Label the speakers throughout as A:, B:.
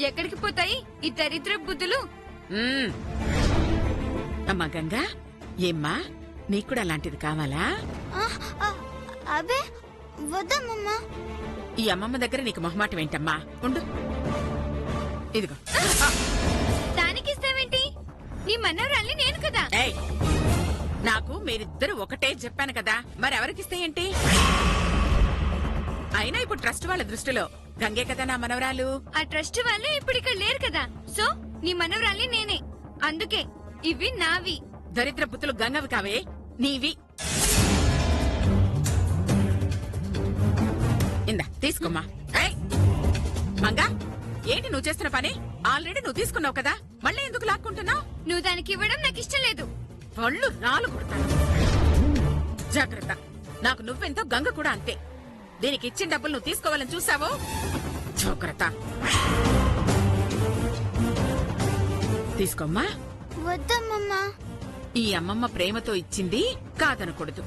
A: ఎక్కడికి పోతాయి ఈ దరిద్ర బుద్ధులు?
B: అమ్మా గంగా, ఏమ్మా నీకు అలాంటిది కావాలా?
C: అబే వద్దమ్మా.
B: ఈ అమ్మమ్మ దగ్గర నీకు మొహమాటం ఏంటమ్మా? ఉండు, ఇదిగో.
A: దానికిస్తావేంటి? నీ మనవరాల్ని నేను కదా.
B: ఏయ్, నాకు మీరిద్దరు ఒకటే చెప్పాను కదా, మరెవరికిస్తే ఏంటి? అయినా ఇప్పుడు ట్రస్ట్ వాళ్ళ దృష్టిలో గంగే కదా నా మనవరాలు.
A: ఆ ట్రస్ట్ వాళ్ళు ఇప్పుడు ఇక్కడ లేరు కదా, సో నీ మనవరాల్ని నేనే. అందుకే ఇవి నావి.
B: దరిద్ర బుద్ధులు గంగవి కావే, నీవి. ఇందా తీసుకోమ్మా. ఏయ్ మంగా, ఏంటి నువ్వు చేస్తున్న పని? ఆల్రెడీ నువ్వు తీసుకున్నావు కదా, మళ్ళీ ఎందుకు లాక్కుంటున్నావు?
A: నువ్వు దానికి ఇవ్వడం నాకు ఇష్టం లేదు.
B: పళ్ళు రాలు కొడతాను. జాగ్రత్త, నాకు నువ్వెంతో గంగ కూడా అంతే. దీనికి ఇచ్చిన డబ్బులు నువ్వు తీసుకోవాలని చూసావో జాగ్రత్త. తీసుకోమ్మా.
C: వద్దమ్మా.
B: ఈ అమ్మమ్మ ప్రేమతో ఇచ్చింది కాదనకూడదు.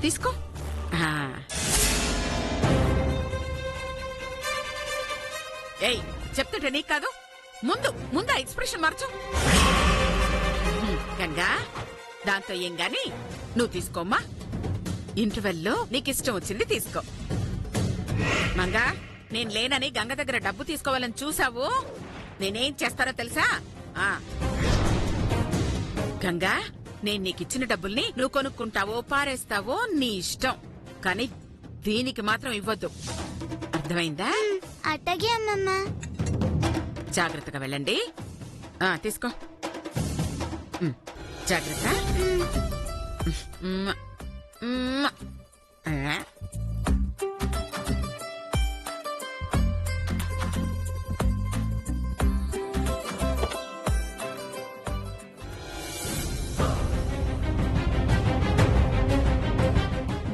B: తీసుకో. ఏయ్, చెప్తుంటే నీకు కాదు, ముందు ముందు ఆ ఎక్స్ప్రెషన్ మార్చు. గంగా, దాంతో ఏం గాని నువ్వు తీసుకోమ్మా. ఇంటర్వెల్లో నీకిష్టం వచ్చింది తీసుకో. మంగా, నేను లేనని గంగ దగ్గర డబ్బు తీసుకోవాలని చూసావు, నేనేం చేస్తానో తెలుసా? గంగా, నేను నీకిచ్చిన డబ్బుల్ని నువ్వు కొనుక్కుంటావో పారేస్తావో నీ ఇష్టం, కానీ దీనికి మాత్రం ఇవ్వద్దు. అర్థమైందా?
C: అట్టగే అమ్మమ్మ.
B: జాగ్రత్తగా వెళ్ళండి. తీసుకో. జాగ్రత్త.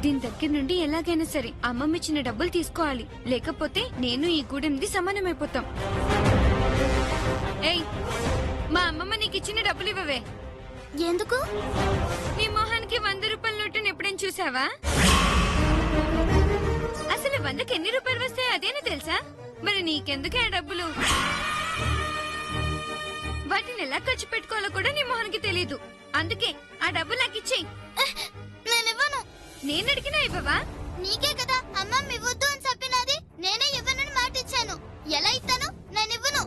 A: దీని దగ్గర నుండి ఎలాగైనా సరే అమ్మమ్మ ఇచ్చిన డబ్బులు తీసుకోవాలి, లేకపోతే నేను ఈ గూడెంది సమానమైపోతాం. ఏయ్, మా అమ్మమ్మ నీకు ఇచ్చిన డబ్బులు ఇవ్వవే.
C: ఎందుకు?
A: నీ మొహానికి 100 రూపాయల నోటును ఎప్పుడైనా చూసావా? అసలు 100కి ఎన్ని రూపాయలు వస్తాయో అదేనా తెలుసా? మరి నీకెందుకే ఆ డబ్బులు? వాటిని ఎలా ఖర్చు పెట్టుకోవాలో కూడా నీ మొహానికి తెలీదు. అందుకే ఆ డబ్బులు నాకు ఇచ్చేయి.
C: నేనివ్వను.
A: నేను అడిగినా ఇవ్వవా?
C: నీకే కదా అమ్మమ్మ ఇవ్వద్దు అని చెప్పినది. నేనే ఇవ్వనని మాట ఇచ్చాను. ఎలా ఇస్తాను? నేనివ్వను.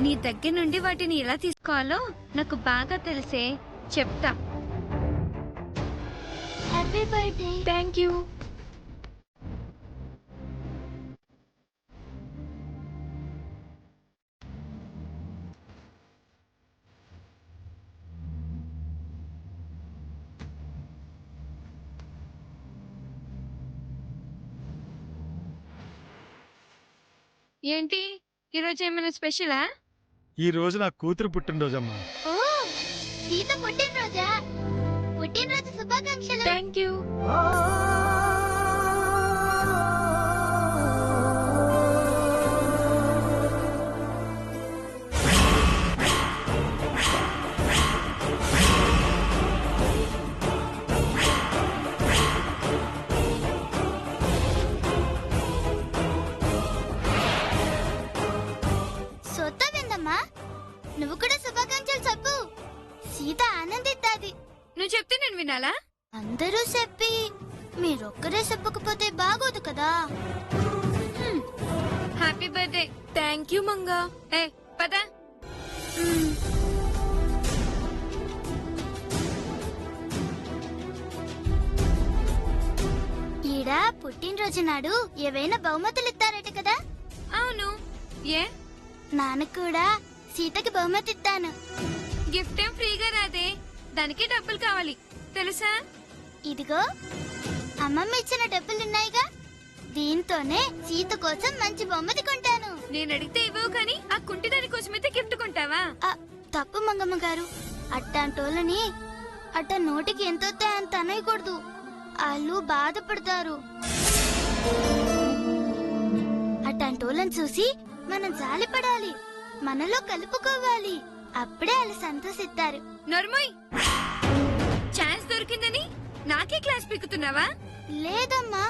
A: నీ దగ్గర నుండి వాటిని ఎలా తీసుకోవాలో నాకు బాగా తెలిసే, చెప్తా.
C: Happy birthday.
A: Thank you. ఏంటి ఈరోజు ఏమైనా స్పెషలా?
D: ఈ రోజు నా కూతురు పుట్టినరోజమ్మా.
C: ఓ, సీత పుట్టినరోజా? పుట్టినరోజు శుభాకాంక్షలు.
A: Thank you.
C: సొత్తవిందమ్మా, నువ్వు కూడా శుభాకాంక్షలు చెప్పు. సీత ఆనందిద్దాది.
A: నువ్వు చెప్తే నేను వినాలా?
C: అందరూ చెప్పి మీరొక్కరే చెప్పకపోతే బాగోదు కదా.
A: Happy birthday. థ్యాంక్ యూ మంగా. ఏ పద.
C: ఈడ పుట్టినరోజు నాడు ఏవైనా బహుమతులు ఇస్తారట కదా?
A: అవును. ఏ?
C: నాన్న కూడా సీతకి బహుమతి ఇస్తాను.
A: గిఫ్ట్ ఏం ఫ్రీగా రాదే, దానికి డబ్బులు కావాలి తెలుసా?
C: ఇదిగో అమ్మమ్మ ఇచ్చిన డబ్బులున్నాయిగా, దీంతోనే సీత కోసం మంచి బొమ్మది కొంటాను.
A: నేను అడిగితే ఇవ్వవు కానీ ఆ కుంటిదాని కోసమైతే గిఫ్ట్ కొంటావా?
C: తప్పు మంగమ్మ గారు. అట్టాంటోళ్ళని అట్ట నోటికి ఎంతొస్తే అంత అనయకూడదు. వాళ్ళు బాధపడతారు. అట్టాంటోళ్ళని చూసి మనం జాలిపడాలి, మనలో కలుపుకోవాలి. అప్పుడే వాళ్ళు సంతోషిస్తారు.
A: నర్మోయ్, ఛాన్స్ దొరికిందని నాకే క్లాస్ పీకుతున్నావా?
C: లేదమ్మా,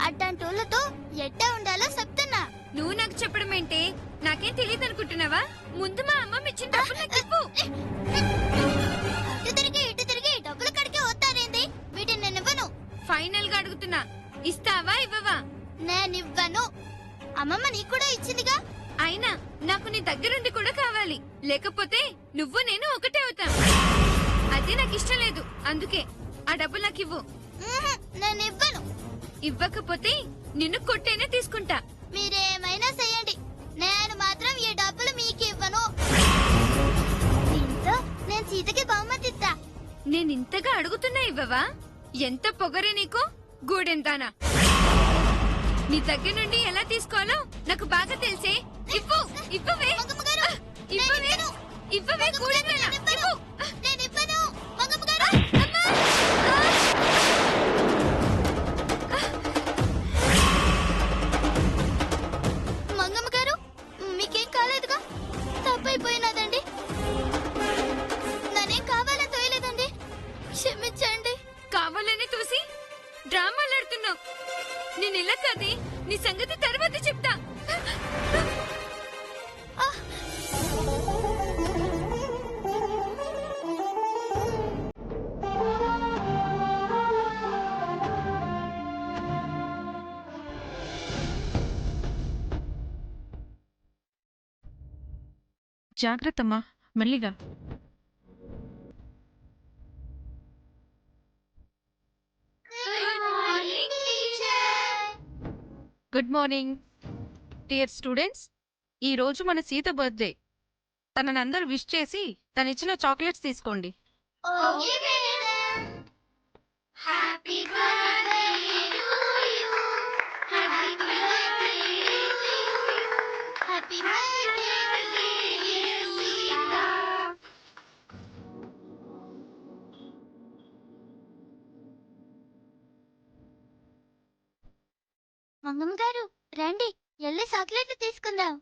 C: అడ్డంటోళ్ళతో ఎట్టా ఉండాలో చెప్తున్నా.
A: నువ్వు నాకు చెప్పడం ఏంటే? నాకేం తెలియదు అనుకుంటున్నావా? ముందు మా అమ్మమ్మ ఇచ్చిన డబ్బులు నాకు ఇవ్వు.
C: ఇటు తిరిగి డబ్బుల కడికే వస్తారేంది? వీటిని నేను ఇవ్వను.
A: ఫైనల్ గా అడుగుతున్నా, ఇస్తావా ఇవ్వవా?
C: నేనివ్వను. అమ్మమ్మ నీకు కూడా ఇచ్చిందిగా.
A: అయినా నాకు నీ దగ్గరుండి కూడా కావాలి, లేకపోతే నువ్వు నేను ఒకటే అవుతాం. అదే నాకు ఇష్టం లేదు, అందుకే ఆ డబ్బులు నాకు ఇవ్వు.
C: నేనివ్వను.
A: ఇవ్వకపోతే నిన్ను కొట్టేనే తీసుకుంటా.
C: మీరేమైనా చెయ్యండి, నేను మాత్రం ఈ డబ్బులు మీకు ఇవ్వను. దీంతో నేను సీతకి బహుమతి ఇస్తా.
A: నేనింతగా అడుగుతున్నా ఇవ్వవా? ఎంత పొగరే నీకు, గూడెంతానా? నీ దగ్గర నుండి ఎలా తీసుకోవాలో నాకు బాగా తెలిసే. ఇవ్వు, ఇవ్వవే,
C: మంగమ్మ గారు,
A: ఇవ్వవే, ఇవ్వవే, గూడెంతానా, ఇవ్వు.
C: నేనివ్వను. మంగమ్మ గారు,
A: అమ్మా!
C: మంగమ్మ గారు, మీకేం కాలేదుగా? తప్పైపోయినదండి. నన్నేం కావాలని తోయలేదండి, క్షమించండి.
A: కావాలని చూసి డ్రామాలాడుతున్నావు. నేను ఇలా కాదే, నీ సంగతి తర్వాత చెప్తా.
E: జాగ్రత్తమ్మా, మెల్లిగా. Good morning dear students. ఈ రోజు మన సీత బర్త్డే. తనని అందరూ విష్ చేసి తను ఇచ్చిన చాక్లెట్స్ తీసుకోండి.
C: Okay madam. Happy birthday to you. Happy birthday to you. Happy birthday dear Sita. Mangamma గారు, రండి, ఎల్లి చాక్లెట్లు తీసుకుందాం.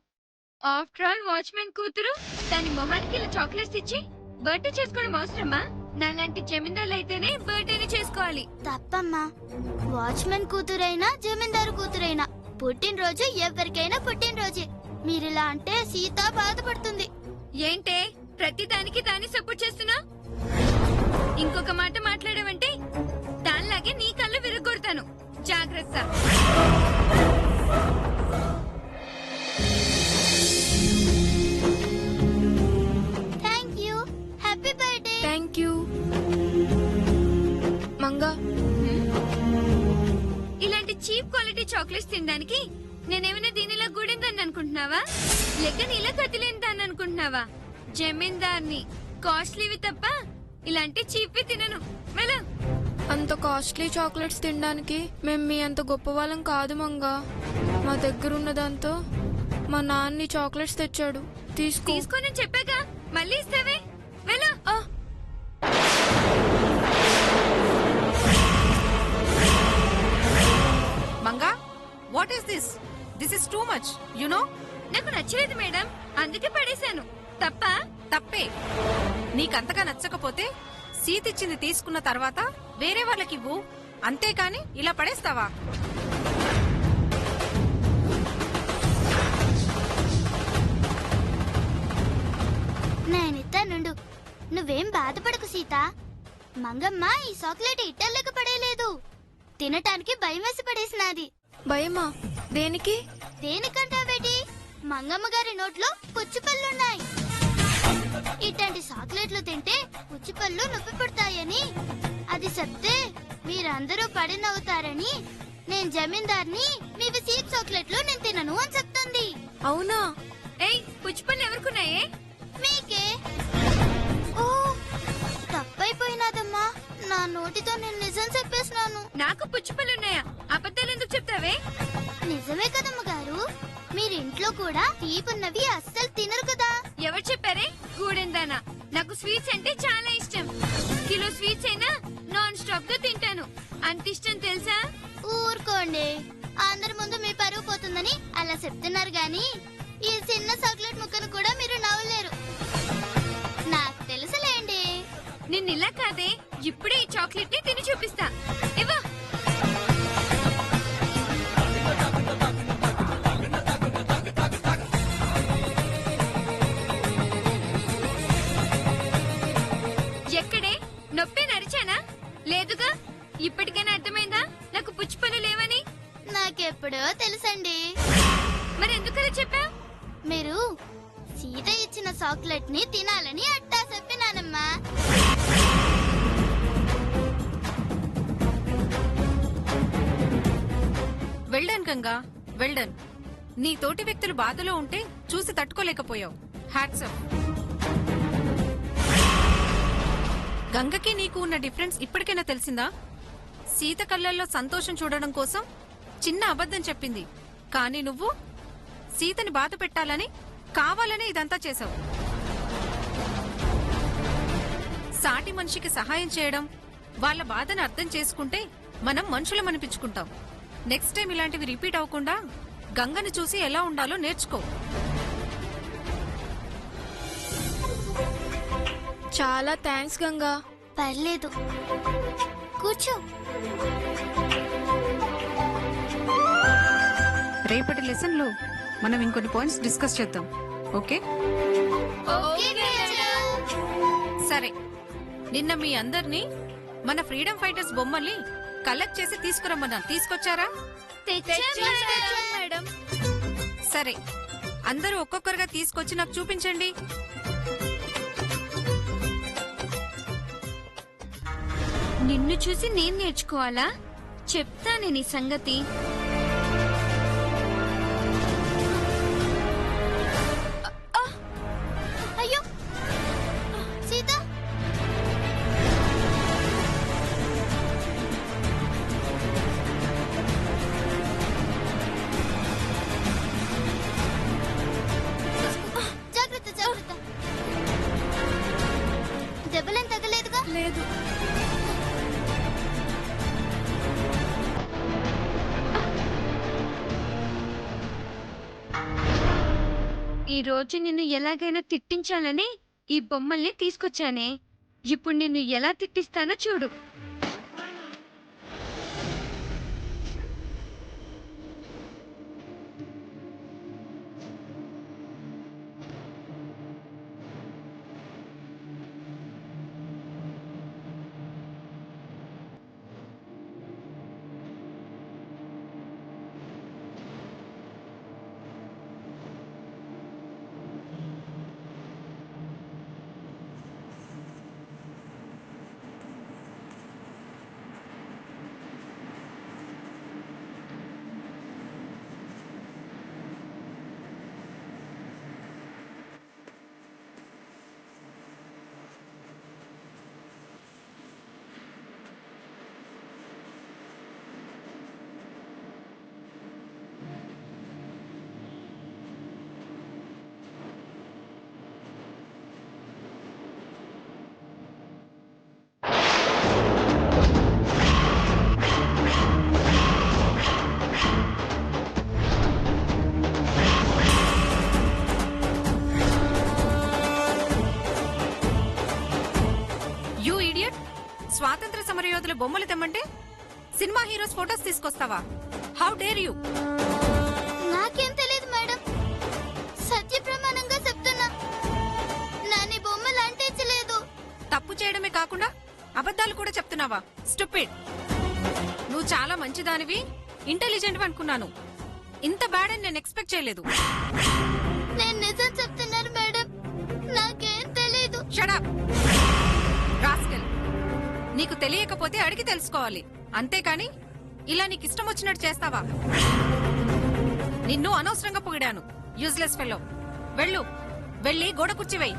A: ఆఫ్టర్ ఆల్ వాచ్మెన్ కూతురు దాని మొహానికి ఇలా చాక్లెట్స్ ఇచ్చి బర్త్డే చేసుకోవడం అవసరమా? నాలాంటి జమీందారులు అయితేనే బర్త్డేని చేసుకోవాలి.
C: తప్పమ్మా, వాచ్మెన్ కూతురైనా జమీందారు కూతురైనా పుట్టినరోజు ఎవరికైనా పుట్టినరోజే. మీరిలా అంటే సీత బాధపడుతుంది.
A: ఏంటే ప్రతి దానికి దాన్ని సపోర్ట్ చేస్తున్నా? ఇంకొక మాట మాట్లాడావంటే దానిలాగే నీ కళ్ళు విరగొడతాను, జాగ్రత్త.
C: Thank you. Happy birthday.
A: Thank you. Manga, ఇలాంటి చీప్ క్వాలిటీ చాక్లెట్స్ తినడానికి నేనేమైనా దీనిలా గూడిందని అనుకుంటున్నావా? లేక నీలా కదిలేని దాన్ని అనుకుంటున్నావా? జమీందార్ని, కాస్ట్లీవి తప్ప ఇలాంటి చీప్వి తినను. వెళ్ళ.
F: అంత కాస్ట్లీ చాక్లెట్స్ తినడానికి మేము మీ అంత గొప్ప వాళ్ళం కాదు మంగా. మా దగ్గర ఉన్న దాంతో మా నాన్న చాక్లెట్స్ తెచ్చాడు,
A: తీసుకోని చెప్పాగా, మళ్ళీ ఇస్తావే. వెళ్ళ.
E: Manga, what is this? This is too much, you know.
A: నాకు నచ్చలేదు మేడం, అందుకే పడేశాను. తప్ప?
E: తప్పే. నీకంతగా నచ్చకపోతే సీతిచ్చింది తీసుకున్న తర్వాత వేరే వాళ్ళకివ్వు, అంతేకాని ఇలా పడేస్తావా?
C: నేనిస్తానుండు, నువ్వేం బాధపడకు సీత. మంగమ్మ ఈ చాక్లెట్ ఇట్టలేక పడేయలేదు, తినటానికి భయం వేసి పడేసినది.
F: భయమా? దేనికి?
C: దేనికంటావేటి? మంగమ్మ గారి నోట్లో పుచ్చిపళ్ళున్నాయి. ఇట్లాంటి చాక్లెట్లు తింటే పుచ్చిపళ్ళు నొప్పి పుడతాయని, అది చెప్తే మీరందరూ పడి నవ్వుతారని నేను జమీందార్ని, మీవి సీప్ చాక్లెట్లు నేను తినను అని చెప్తుంది.
F: అవునా?
A: ఏయ్, పుచ్చిపళ్ళు ఎవరుకున్నాయే?
C: మీకే. ఓ, తప్పైపోయినాదమ్మా, నా నోటితో నేను నిజం చెప్పేసినాను.
A: నాకు పుచ్చిపళ్ళున్నాయా? అబద్ధాలు ఎందుకు చెప్తావే?
C: నిజమే కదమ్మ గారు, మీరింట్లో కూడా తీపున్నవి అస్సలు తినరు కదా.
A: ఎవరు చెప్పారే? గూడెందానా. నాకు స్వీట్స్ అంటే చాలా ఇష్టం. కిలో స్వీట్స్ అయినా నాన్ స్టాప్ గా తింటాను. అంత ఇష్టం తెలుసా?
C: ఊరుకోండి, అందరి ముందు మీ పరువు పోతుందని అలా చెప్తున్నారు గాని ఈ చిన్న చాక్లెట్ ముక్కను కూడా మీరు నవ్వలేరు. నాకు తెలుసులేండి.
A: నిన్నిలా కాదే, ఇప్పుడే ఈ చాక్లెట్ ని తిని చూపిస్తా. ఇవ్వ.
C: ఎప్పుడో తెలుసండి.
A: మరి ఎందుకలా చెప్పావు?
C: మీరు సీత ఇచ్చిన చాక్లెట్ ని తినాలని అట్టా చెప్పినానమ్మా.
E: Well done Ganga, well done. నీ తోటి వ్యక్తులు బాధలో ఉంటే చూసి తట్టుకోలేకపోయావు. హ్యాట్సప్. గంగకి నీకు ఉన్న డిఫరెన్స్ ఇప్పటికైనా తెలిసిందా? సీత కళ్ళల్లో సంతోషం చూడడం కోసం చిన్న అబద్ధం చెప్పింది, కానీ నువ్వు సీతని బాధ పెట్టాలని కావాలనే ఇదంతా చేశావు. సాటి మనిషికి సహాయం చేయడం, వాళ్ళ బాధను అర్థం చేసుకుంటే మనం మనుషులం అనిపించుకుంటాం. నెక్స్ట్ టైం ఇలాంటివి రిపీట్ అవ్వకుండా గంగని చూసి ఎలా ఉండాలో నేర్చుకో.
F: చాలా థ్యాంక్స్ గంగా.
C: పర్లేదు, కూర్చో.
E: రేపటి లెసన్ లో మనం ఇంకొన్ని పాయింట్స్ డిస్కస్ చేద్దాం. ఓకే?
C: Okay teacher.
E: సరే, నిన్న మీ అందరినీ మన ఫ్రీడమ్ ఫైటర్స్ బొమ్మల్ని కలెక్ట్ చేసి తీసుకురమ్మన్నా. తీసుకొచ్చారా?
F: మేడం.
E: సరే, అందరూ ఒక్కొక్కరుగా తీసుకొచ్చి నాకు చూపించండి.
A: నిన్ను చూసి నేను నేర్చుకోవాలా? చెప్తానే నీ సంగతి.
C: అయ్యో సీత, జాగ్రత్త జాగ్రత్త. దెబ్బలేం తగలేదుగా?
F: లేదు.
A: ఈ రోజు నిన్ను ఎలాగైనా తిట్టించాలని ఈ బొమ్మల్ని తీసుకొచ్చానే. ఇప్పుడు నిన్ను ఎలా తిట్టిస్తానో చూడు.
E: స్వాతంత్ర సమరయోధుల బొమ్మలు తెమ్మంటే సినిమా హీరోస్ ఫోటోస్ తీసుకొస్తావా? How dare you!
C: నాకేం తెలియదు మేడం, సత్య ప్రమాణంగా చెప్తున్నా. నాని బొమ్మలు అంటించలేదు.
E: తప్పు చేయడమే కాకుండా అబద్ధాలు కూడా చెప్తున్నావా? స్టూపిడ్! నువ్వు చాలా మంచిదానివి, ఇంటెలిజెంట్ అనుకున్నాను. ఇంత బ్యాడ్ అని నేను ఎక్స్పెక్ట్ చేయలేదు.
C: నేను నిజం చెప్తున్నాను మేడం, నాకేం తెలీదు.
E: Shut up rascal! నీకు తెలియకపోతే అడిగి తెలుసుకోవాలి, అంతేకాని ఇలా నీకు ఇష్టం వచ్చినట్టు చేస్తావా? నిన్ను అనవసరంగా పొగిడాను. Useless fellow. వెళ్ళు, వెళ్ళి గోడ కుర్చీవేయి.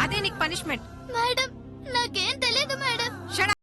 E: అదే నీకు పనిష్మెంట్.
C: మేడం, నాకేం తెలీదు madam.
E: Shut up!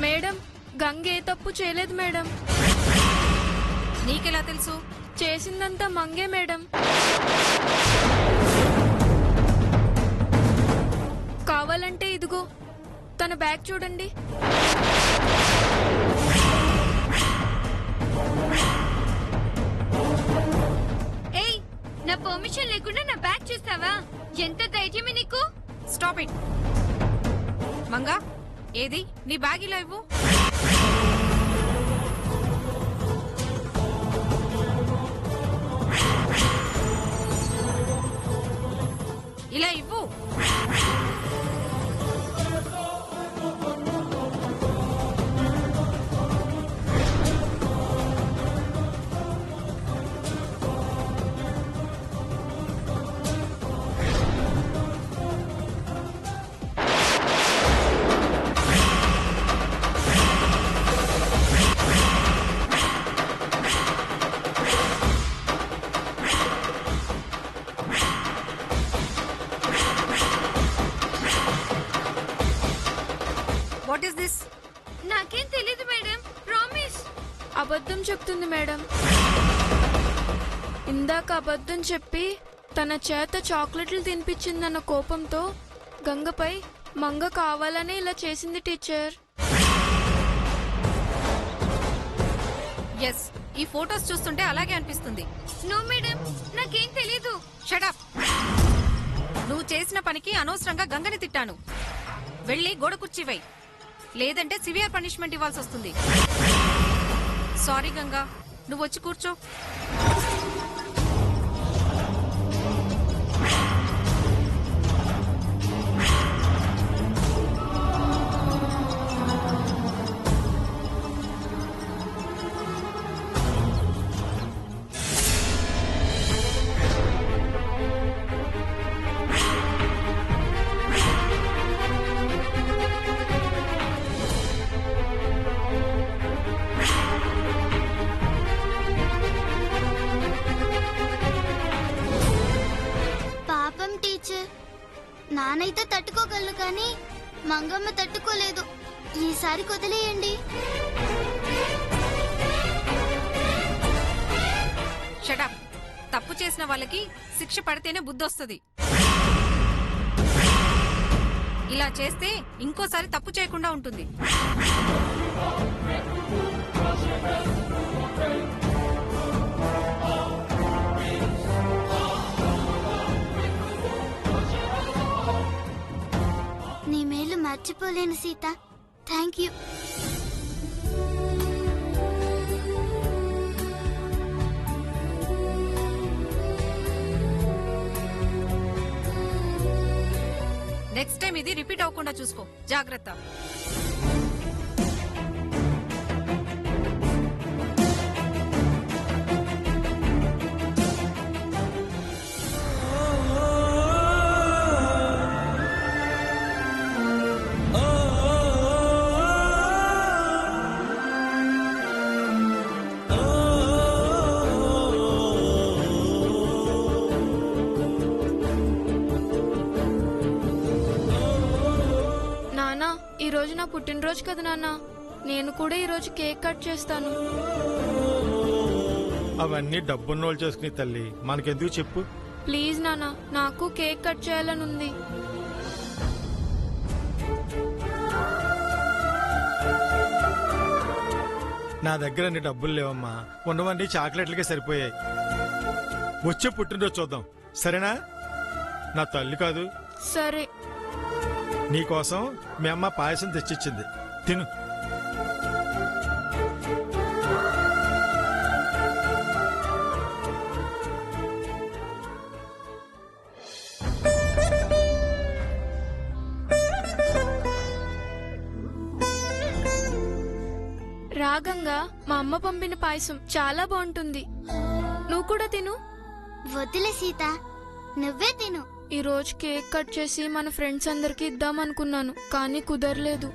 F: Madam, Ganga ఏ తప్పు చేయలేదు మేడం.
E: నీకెలా తెలుసు?
F: చేసిందంతా మంగే మేడం. కావాలంటే ఇదిగో తన బ్యాగ్ చూడండి.
A: ఏయ్, నా పర్మిషన్ లేకుండా నా బ్యాగ్ చూస్తావా? ఎంత ధైర్యమే నీకు?
E: Stop it. మంగా, ఏది నీ బ్యాగ్ ఇలా ఇవ్వు. ఇలా ఇవ్వు. What is this?
A: నాకేం తెలీదు మేడం, ప్రామిస్.
F: అబద్ధం చెప్తుంది మేడం. ఇందాక అబద్ధం చెప్పి తన చేత చాక్లెట్లు తినిపించిందన్న కోపంతో గంగపై మంగ కావాలనే ఇలా చేసింది టీచర్.
E: ఎస్, ఈ ఫోటోస్ చూస్తుంటే అలాగే అనిపిస్తుంది.
A: నో మేడం, నాకేం తెలీదు.
E: Shut up. నువ్వు చేసిన పనికి అనవసరంగా గంగని తిట్టాను. వెళ్ళి గోడ కుర్చీవై, లేదంటే సివియర్ పనిష్మెంట్ ఇవ్వాల్సి వస్తుంది. సారీ గంగా, నువ్వు వచ్చి కూర్చో.
C: పాపం టీచర్, నానైతే తట్టుకోగలను కానీ మంగమ్మ తట్టుకోలేదు. ఈసారి వదిలేయండి.
E: Shut up. తప్పు చేసిన వాళ్ళకి శిక్ష పడితేనే బుద్ధొస్తుంది. ఇలా చేస్తే ఇంకోసారి తప్పు చేయకుండా ఉంటుంది.
C: నీ మేలు మర్చిపోలేను Sita. Thank you.
E: Next time ఇది రిపీట్ అవ్వకుండా చూసుకో. జాగ్రత్త.
F: నానా, ఈ రోజు నా పుట్టినరోజు కదా నాన్న. నేను కూడా ఈ రోజు కేక్ కట్ చేస్తాను.
D: అవన్నీ డబ్బున్నోళ్ళు చేసుకుని తల్లి, మనకెందుకు చెప్పు.
F: ప్లీజ్ నాన్న, నాకు కేక్ కట్ చేయాలని ఉంది.
D: నా దగ్గర అన్ని డబ్బులు లేవమ్మా, ఉన్నవన్నీ చాక్లెట్లకే సరిపోయాయి. వచ్చే పుట్టినరోజు చూద్దాం, సరేనా? నా తల్లి కాదు.
F: సరే.
D: నీకోసం మీ అమ్మ పాయసం తెచ్చిచ్చింది, తిను.
F: రాగంగా మా అమ్మ పంపిన పాయసం చాలా బాగుంటుంది. నువ్వు కూడా తిను.
C: వదిలే సీత, నువ్వే తిను.
F: ఈ రోజు కేక్ కట్ చేసి మన ఫ్రెండ్స్ అందరికి ఇద్దామనుకున్నాను, కానీ కుదరలేదు.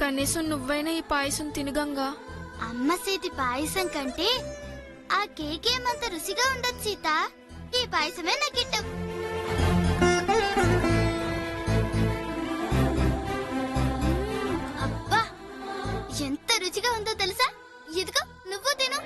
F: కనీసం నువ్వైనా ఈ పాయసం తినగంగా.
C: అమ్మ చేతి పాయసం కంటే ఆ కేక్ ఏమంత రుచిగా ఉండదు సీత. ఈ పాయసమే నాకిట్టం. అబ్బా, ఎంత రుచిగా ఉందో తెలుసా? ఇదిగో నువ్వు తిను